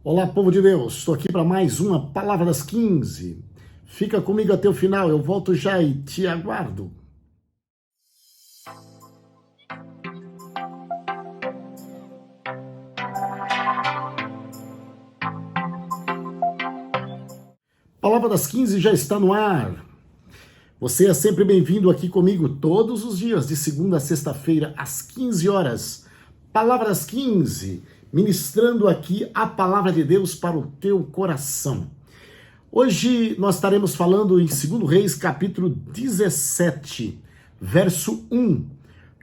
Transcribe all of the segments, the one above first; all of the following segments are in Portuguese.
Olá, povo de Deus, estou aqui para mais uma Palavra das 15. Fica comigo até o final, eu volto já e te aguardo. Palavra das 15 já está no ar. Você é sempre bem-vindo aqui comigo todos os dias, de segunda a sexta-feira, às 15 horas. Palavra das 15, ministrando aqui a palavra de Deus para o teu coração. Hoje nós estaremos falando em 2 Reis, capítulo 17, verso 1.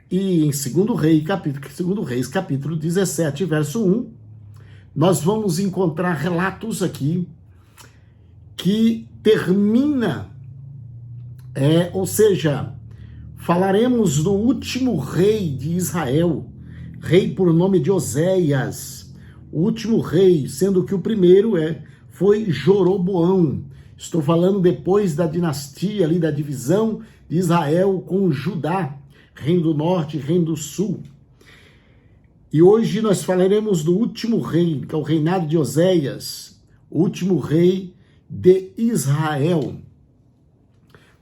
E em 2 Reis, capítulo 17, verso 1, nós vamos encontrar relatos aqui que termina, ou seja, falaremos do último rei de Israel, rei por nome de Oséias, o último rei, sendo que o primeiro foi Jeroboão. Estou falando depois da dinastia ali, da divisão de Israel com Judá, reino do norte e reino do sul. E hoje nós falaremos do último rei, que é o reinado de Oséias, o último rei de Israel.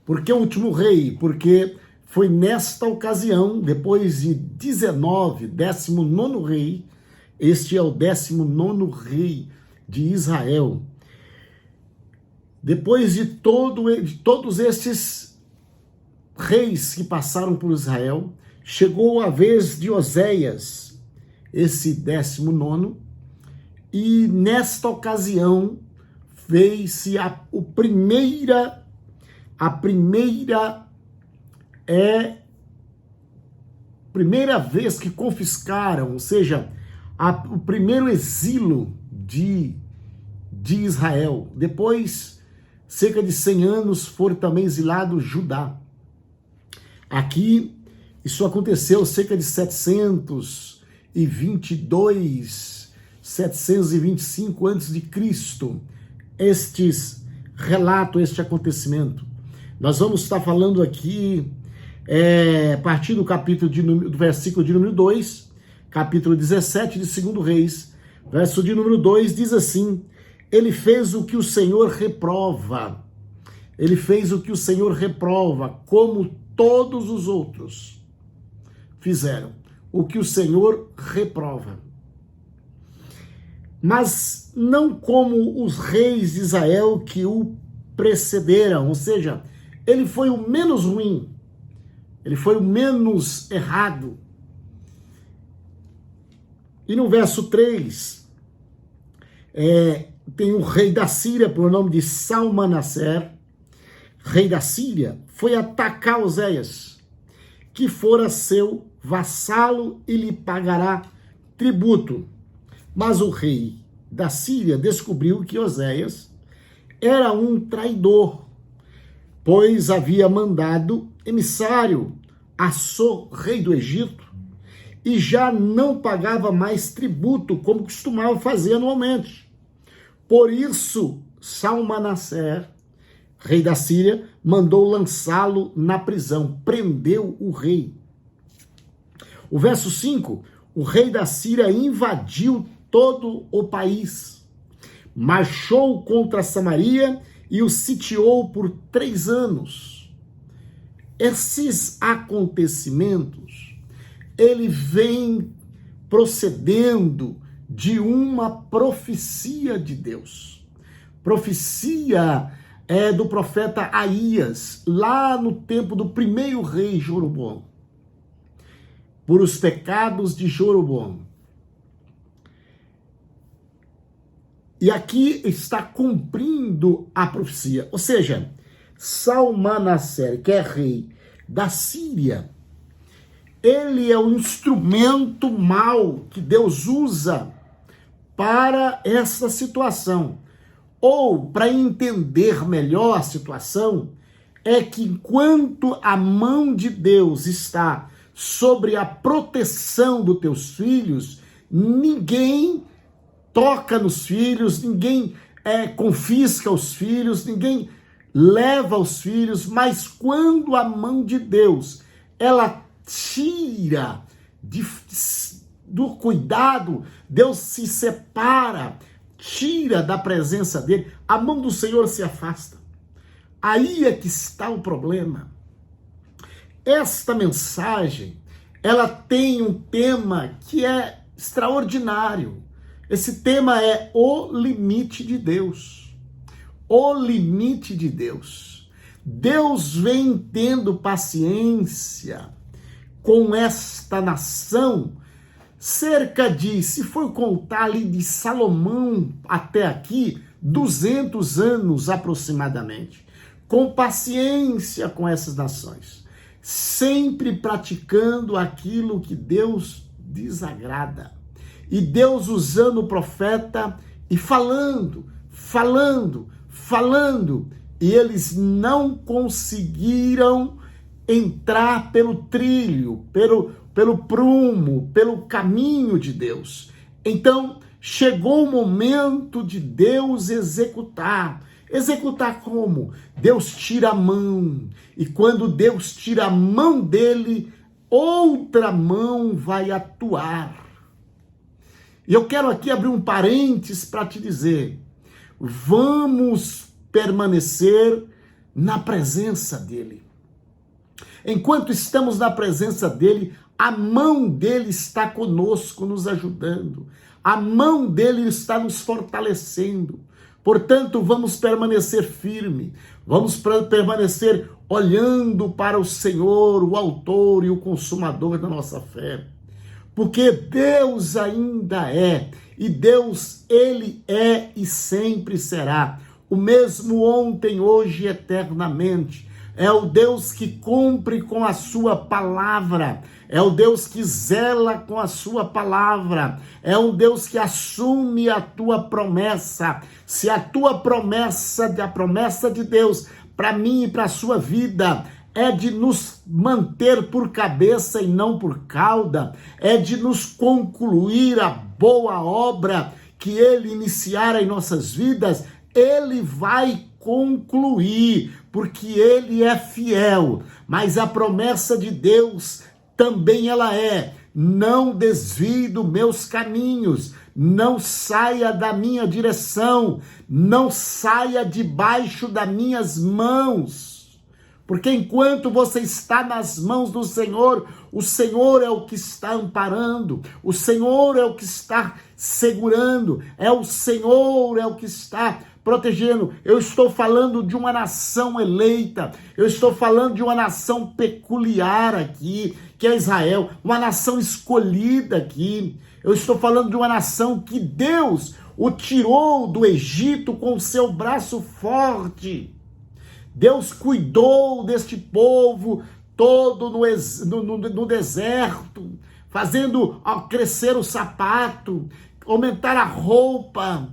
Por que o último rei? Porque foi nesta ocasião, depois de 19º rei, este é o 19º rei de Israel. Depois de todos estes reis que passaram por Israel, chegou a vez de Oséias, esse 19º, e nesta ocasião fez-se a primeira vez que confiscaram, ou seja, o primeiro exílio de Israel. Depois, cerca de 100 anos, foram também exilados Judá. Aqui, isso aconteceu cerca de 722, 725 a.C., este acontecimento. Nós vamos estar falando aqui, a partir do do versículo de número 2, capítulo 17 de 2 Reis, verso de número 2, diz assim: ele fez o que o Senhor reprova. Ele fez o que o Senhor reprova, como todos os outros fizeram. O que o Senhor reprova. Mas não como os reis de Israel que o precederam, ou seja, ele foi o menos ruim, ele foi o menos errado. E no verso 3, tem o rei da Síria, por nome de Salmanaser, rei da Síria, foi atacar Oséias, que fora seu vassalo e lhe pagará tributo. Mas o rei da Síria descobriu que Oséias era um traidor, pois havia mandado emissário a So, rei do Egito, e já não pagava mais tributo, como costumava fazer anualmente. Por isso, Salmanaser, rei da Síria, mandou lançá-lo na prisão, prendeu o rei. O verso 5, o rei da Síria invadiu todo o país, marchou contra Samaria e o sitiou por 3 anos. Esses acontecimentos, ele vem procedendo de uma profecia de Deus. Profecia do profeta Aías, lá no tempo do primeiro rei Jeroboão, por os pecados de Jeroboão. E aqui está cumprindo a profecia. Ou seja, Salmanaser, que é rei da Síria, ele é o instrumento mau que Deus usa para essa situação. Ou, para entender melhor a situação, é que enquanto a mão de Deus está sobre a proteção dos teus filhos, ninguém toca nos filhos, ninguém confisca os filhos, ninguém leva os filhos, mas quando a mão de Deus, ela tira do cuidado, Deus se separa, tira da presença dele, a mão do Senhor se afasta. Aí é que está o problema. Esta mensagem, ela tem um tema que é extraordinário. Esse tema é o limite de Deus. O limite de Deus. Deus vem tendo paciência com esta nação, cerca de, se for contar ali de Salomão até aqui, 200 anos aproximadamente, com paciência com essas nações, sempre praticando aquilo que Deus desagrada. E Deus usando o profeta e falando, e eles não conseguiram entrar pelo trilho, pelo prumo, pelo caminho de Deus. Então, chegou o momento de Deus executar. Executar como? Deus tira a mão. E quando Deus tira a mão dele, outra mão vai atuar. E eu quero aqui abrir um parênteses para te dizer, vamos permanecer na presença dele. Enquanto estamos na presença dele, a mão dele está conosco, nos ajudando. A mão dele está nos fortalecendo. Portanto, vamos permanecer firme. Vamos permanecer olhando para o Senhor, o autor e o consumador da nossa fé. Porque Deus ainda é, e Deus, ele é e sempre será. O mesmo ontem, hoje e eternamente. É o Deus que cumpre com a sua palavra. É o Deus que zela com a sua palavra. É um Deus que assume a tua promessa. Se a tua promessa, a promessa de Deus para mim e para a sua vida é de nos manter por cabeça e não por cauda, é de nos concluir a boa obra que ele iniciar em nossas vidas, ele vai concluir, porque ele é fiel. Mas a promessa de Deus também ela é: não desvie dos meus caminhos, não saia da minha direção, não saia debaixo das minhas mãos. Porque enquanto você está nas mãos do Senhor, o Senhor é o que está amparando, o Senhor é o que está segurando, é o Senhor é o que está protegendo. Eu estou falando de uma nação eleita, eu estou falando de uma nação peculiar aqui, que é Israel, uma nação escolhida aqui. Eu estou falando de uma nação que Deus o tirou do Egito com o seu braço forte. Deus cuidou deste povo todo no deserto, fazendo crescer o sapato, aumentar a roupa,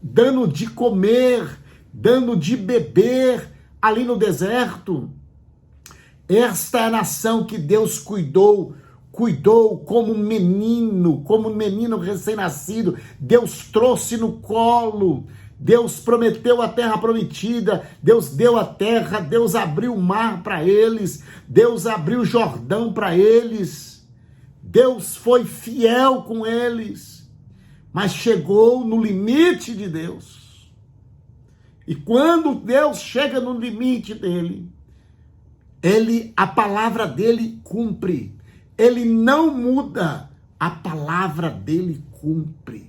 dando de comer, dando de beber ali no deserto. Esta é a nação que Deus cuidou como um menino recém-nascido. Deus trouxe no colo. Deus prometeu a terra prometida, Deus deu a terra, Deus abriu o mar para eles, Deus abriu o Jordão para eles, Deus foi fiel com eles, mas chegou no limite de Deus. E quando Deus chega no limite dele, a palavra dele cumpre, ele não muda, a palavra dele cumpre.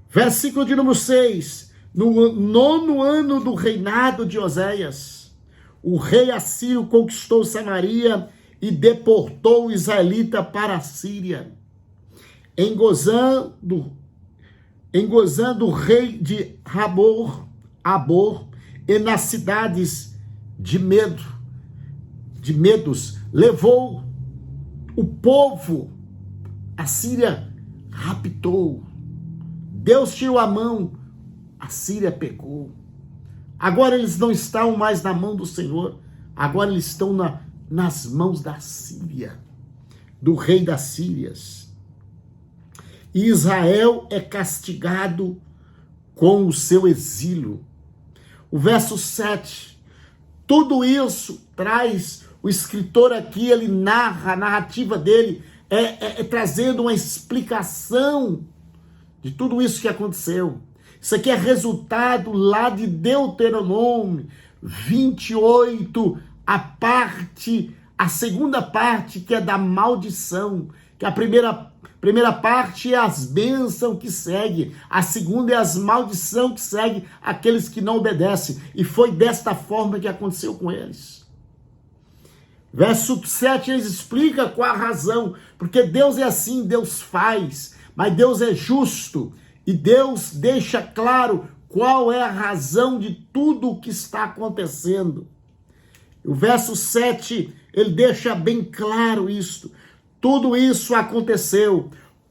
Versículo de número 6, no 9º ano do reinado de Oséias, o rei Assírio conquistou Samaria e deportou o israelita para a Síria. Em Gozã do rei de Abor, e nas cidades de Medos, levou o povo, a Síria raptou. Deus tirou a mão, a Síria pegou. Agora eles não estão mais na mão do Senhor, agora eles estão nas mãos da Síria, do rei das Sírias. E Israel é castigado com o seu exílio. O verso 7, tudo isso traz, o escritor aqui, ele narra, a narrativa dele trazendo uma explicação de tudo isso que aconteceu. Isso aqui é resultado lá de Deuteronômio 28, a segunda parte, que é da maldição, que a primeira parte é as bênçãos que segue, a segunda é as maldição que segue aqueles que não obedecem, e foi desta forma que aconteceu com eles. Verso 7, eles explicam qual a razão, porque Deus é assim, Deus faz, mas Deus é justo, e Deus deixa claro qual é a razão de tudo o que está acontecendo. O verso 7, ele deixa bem claro isto. Tudo isso aconteceu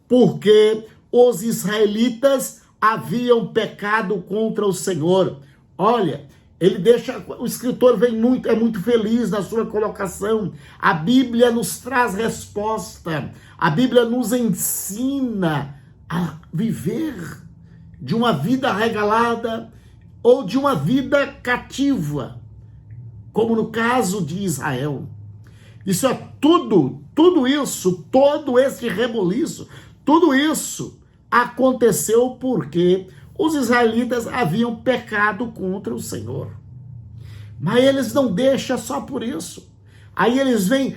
porque os israelitas haviam pecado contra o Senhor. Olha, o escritor é muito feliz na sua colocação. A Bíblia nos traz resposta. A Bíblia nos ensina a viver de uma vida regalada ou de uma vida cativa, como no caso de Israel. Isso é tudo isso, todo esse rebuliço, tudo isso aconteceu porque os israelitas haviam pecado contra o Senhor. Mas eles não deixam só por isso. Aí eles vêm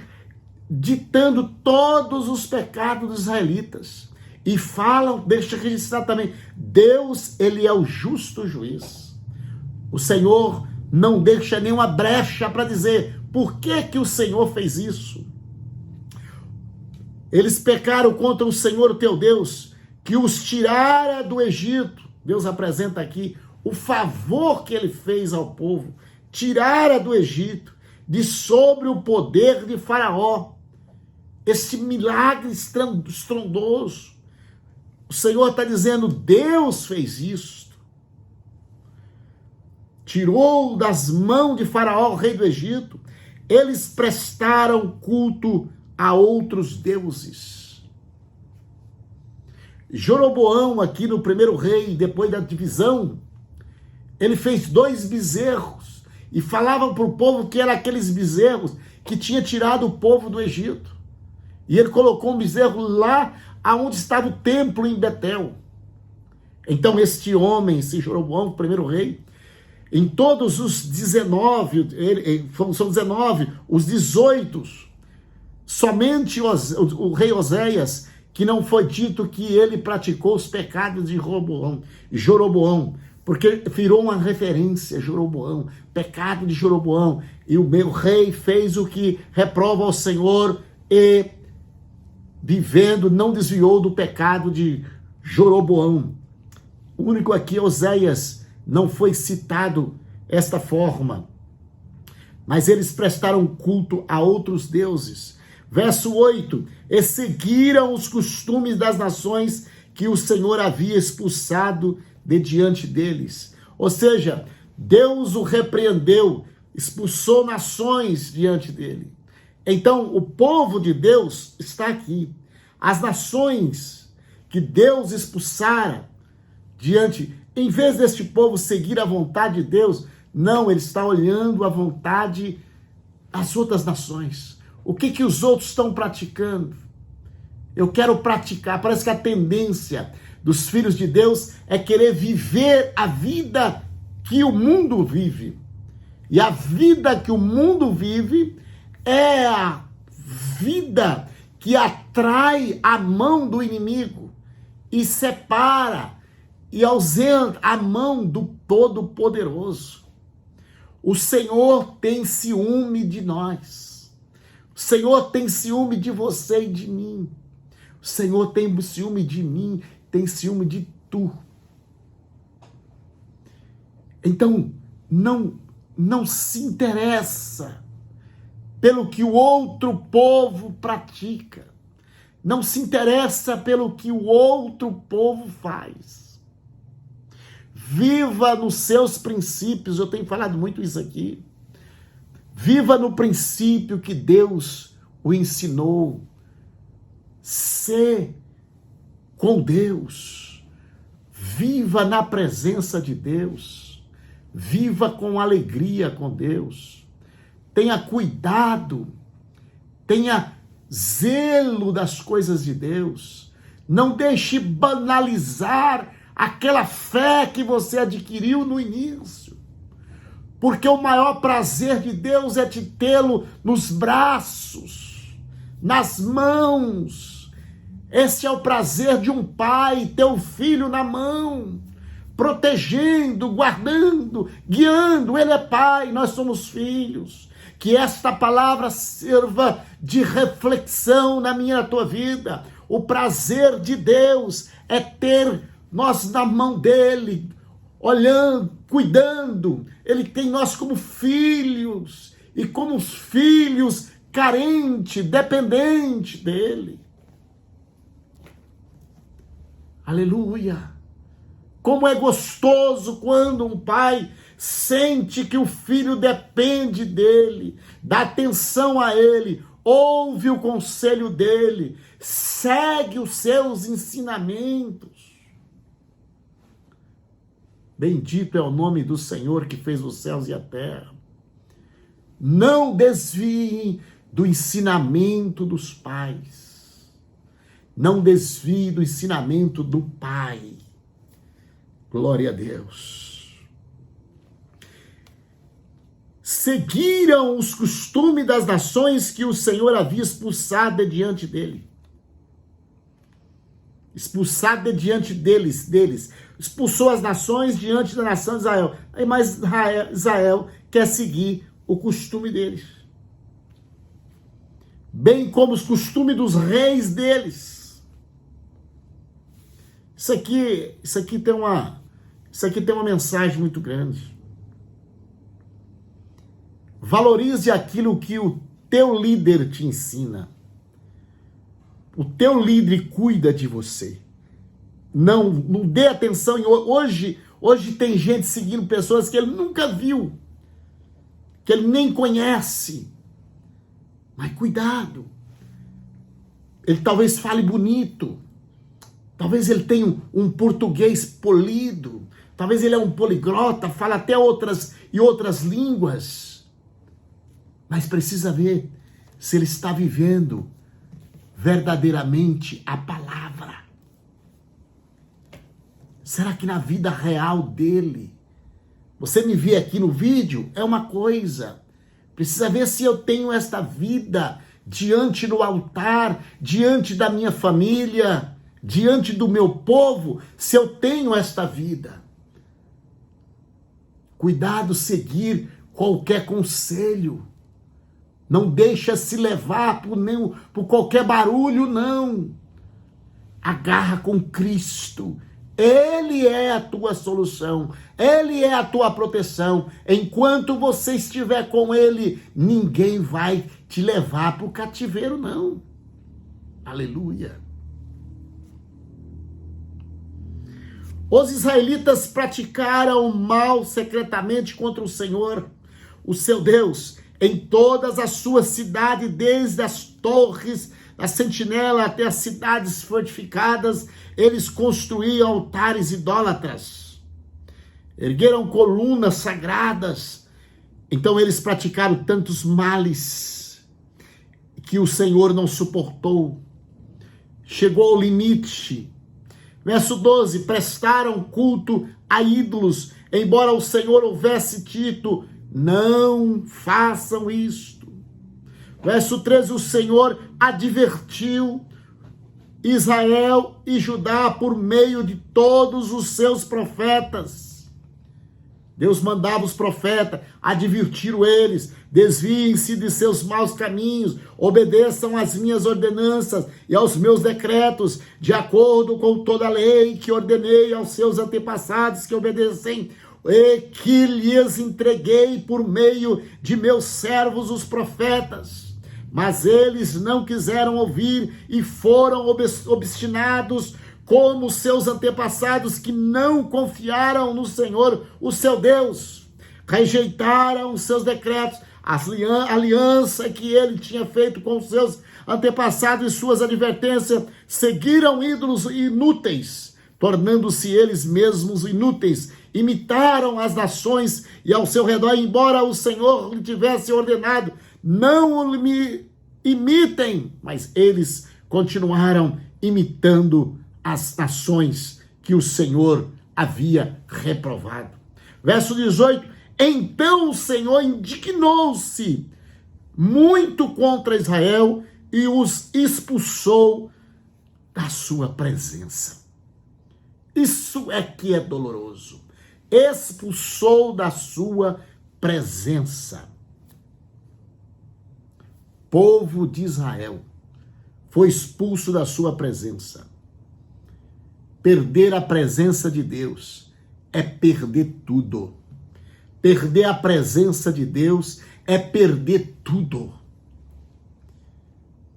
ditando todos os pecados dos israelitas. E falam, deixa registrar também, Deus, ele é o justo juiz. O Senhor não deixa nenhuma brecha para dizer por que o Senhor fez isso. Eles pecaram contra o Senhor teu Deus, que os tirara do Egito. Deus apresenta aqui o favor que ele fez ao povo, tirara do Egito, de sobre o poder de Faraó. Esse milagre estrondoso. O Senhor está dizendo, Deus fez isso. Tirou das mãos de Faraó, o rei do Egito. Eles prestaram culto a outros deuses. Jeroboão, aqui no primeiro rei, depois da divisão, ele fez 2 bezerros e falavam para o povo que eram aqueles bezerros que tinha tirado o povo do Egito. E ele colocou um bezerro lá aonde estava o templo em Betel. Então este homem, esse Jeroboão, o primeiro rei, em todos os 19, são 19, os 18, somente o rei Oséias, que não foi dito que ele praticou os pecados de Jeroboão, porque virou uma referência, Jeroboão, pecado de Jeroboão, e o meu rei fez o que reprova ao Senhor e vivendo, não desviou do pecado de Jeroboão. O único aqui, Oséias, não foi citado esta forma. Mas eles prestaram culto a outros deuses. Verso 8, e seguiram os costumes das nações que o Senhor havia expulsado de diante deles. Ou seja, Deus o repreendeu, expulsou nações diante dele. Então, o povo de Deus está aqui. As nações que Deus expulsara diante, em vez deste povo seguir a vontade de Deus, não, ele está olhando a vontade das outras nações. O que os outros estão praticando? Eu quero praticar. Parece que a tendência dos filhos de Deus é querer viver a vida que o mundo vive. E a vida que o mundo vive é a vida que atrai a mão do inimigo e separa e ausenta a mão do Todo-Poderoso. O Senhor tem ciúme de nós. O Senhor tem ciúme de você e de mim. O Senhor tem ciúme de mim, tem ciúme de tu. Então, não se interessa pelo que o outro povo pratica. Não se interessa pelo que o outro povo faz. Viva nos seus princípios, eu tenho falado muito isso aqui. Viva no princípio que Deus o ensinou. Ser com Deus. Viva na presença de Deus. Viva com alegria com Deus. Tenha cuidado. Tenha zelo das coisas de Deus. Não deixe banalizar aquela fé que você adquiriu no início. Porque o maior prazer de Deus é te tê-lo nos braços, nas mãos. Esse é o prazer de um pai, ter o filho na mão, protegendo, guardando, guiando. Ele é pai, nós somos filhos. Que esta palavra sirva de reflexão na minha e na tua vida. O prazer de Deus é ter nós na mão dele, olhando, cuidando. Ele tem nós como filhos, e como filhos carentes, dependentes dele. Aleluia! Como é gostoso quando um pai sente que o filho depende dele, dá atenção a ele, ouve o conselho dele, segue os seus ensinamentos. Bendito é o nome do Senhor que fez os céus e a terra. Não desviem do ensinamento dos pais. Não desvie do ensinamento do Pai. Glória a Deus. Seguiram os costumes das nações que o Senhor havia expulsado de diante dele. Expulsado de diante deles. Expulsou as nações diante da nação de Israel. Mas Israel quer seguir o costume deles. Bem como os costumes dos reis deles. Isso aqui tem uma mensagem muito grande. Valorize aquilo que o teu líder te ensina. O teu líder cuida de você. Não dê atenção. Hoje tem gente seguindo pessoas que ele nunca viu, que ele nem conhece. Mas cuidado. Ele talvez fale bonito. Talvez ele tenha um português polido. Talvez ele é um poliglota, fala até outras línguas. Mas precisa ver se ele está vivendo verdadeiramente a palavra. Será que na vida real dele, você me vê aqui no vídeo, é uma coisa. Precisa ver se eu tenho esta vida diante do altar, diante da minha família, diante do meu povo, se eu tenho esta vida. Cuidado seguir qualquer conselho. Não deixa se levar por qualquer barulho, não. Agarra com Cristo. Ele é a tua solução. Ele é a tua proteção. Enquanto você estiver com ele, ninguém vai te levar para o cativeiro, não. Aleluia. Os israelitas praticaram mal secretamente contra o Senhor, o seu Deus, em todas as suas cidades, desde as torres da sentinela até as cidades fortificadas. Eles construíam altares idólatras, ergueram colunas sagradas. Então eles praticaram tantos males que o Senhor não suportou. Chegou ao limite. Verso 12, prestaram culto a ídolos, embora o Senhor houvesse dito, não façam isto. Verso 13, o Senhor advertiu Israel e Judá por meio de todos os seus profetas. Deus mandava os profetas, advertiram eles, desviem-se de seus maus caminhos, obedeçam às minhas ordenanças e aos meus decretos, de acordo com toda a lei que ordenei aos seus antepassados que obedecem, e que lhes entreguei por meio de meus servos os profetas. Mas eles não quiseram ouvir e foram obstinados, como seus antepassados que não confiaram no Senhor, o seu Deus. Rejeitaram os seus decretos, a aliança que ele tinha feito com os seus antepassados e suas advertências. Seguiram ídolos inúteis, tornando-se eles mesmos inúteis. Imitaram as nações e ao seu redor, embora o Senhor lhe tivesse ordenado, não imitem, mas eles continuaram imitando as nações que o Senhor havia reprovado. Verso 18, então o Senhor indignou-se muito contra Israel e os expulsou da sua presença. Isso é que é doloroso. Expulsou da sua presença. Povo de Israel foi expulso da sua presença. Perder a presença de Deus é perder tudo. Perder a presença de Deus é perder tudo.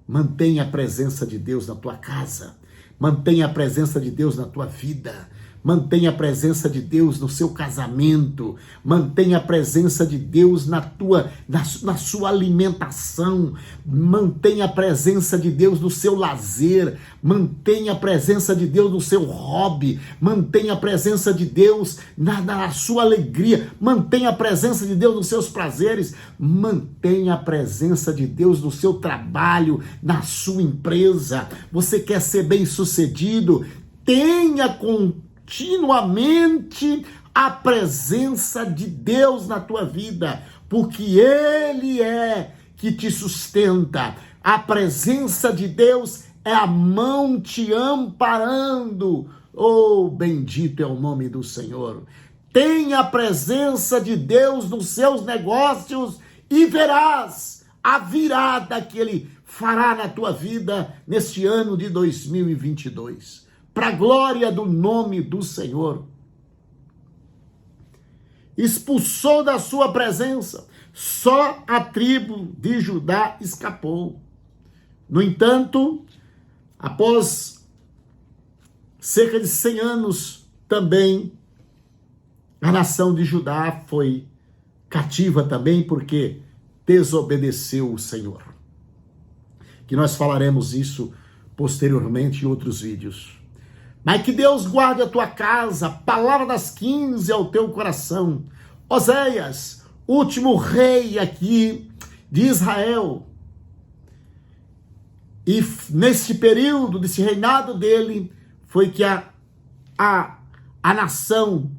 Mantenha a presença de Deus na tua casa. Mantenha a presença de Deus na tua vida. Mantenha a presença de Deus no seu casamento. Mantenha a presença de Deus na sua alimentação. Mantenha a presença de Deus no seu lazer. Mantenha a presença de Deus no seu hobby. Mantenha a presença de Deus na sua alegria. Mantenha a presença de Deus nos seus prazeres. Mantenha a presença de Deus no seu trabalho, na sua empresa. Você quer ser bem-sucedido? Tenha continuamente a presença de Deus na tua vida, porque Ele é que te sustenta. A presença de Deus é a mão te amparando. Oh, bendito é o nome do Senhor. Tenha a presença de Deus nos seus negócios e verás a virada que Ele fará na tua vida neste ano de 2022. Para a glória do nome do Senhor. Expulsou da sua presença, só a tribo de Judá escapou. No entanto, após cerca de 100 anos, também a nação de Judá foi cativa também, porque desobedeceu o Senhor. Que nós falaremos isso posteriormente em outros vídeos. Mas que Deus guarde a tua casa, palavra das 15 ao teu coração. Oséias, último rei aqui de Israel. E nesse período, desse reinado dele, foi que a nação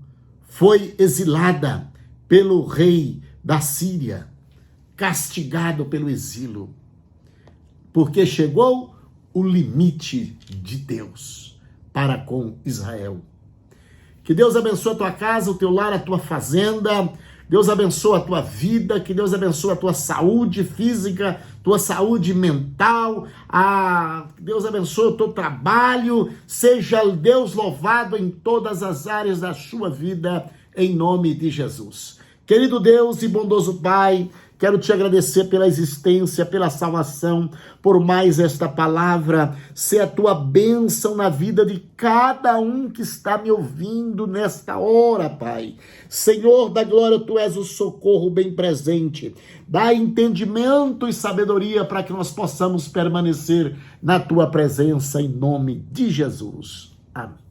foi exilada pelo rei da Síria, castigado pelo exílio, porque chegou o limite de Deus para com Israel. Que Deus abençoe a tua casa, o teu lar, a tua fazenda. Deus abençoe a tua vida, que Deus abençoe a tua saúde física, tua saúde mental. Deus abençoe o teu trabalho. Seja Deus louvado em todas as áreas da sua vida, em nome de Jesus. Querido Deus e bondoso Pai, quero te agradecer pela existência, pela salvação, por mais esta palavra, ser a tua bênção na vida de cada um que está me ouvindo nesta hora, Pai. Senhor da glória, tu és o socorro bem presente. Dá entendimento e sabedoria para que nós possamos permanecer na tua presença, em nome de Jesus. Amém.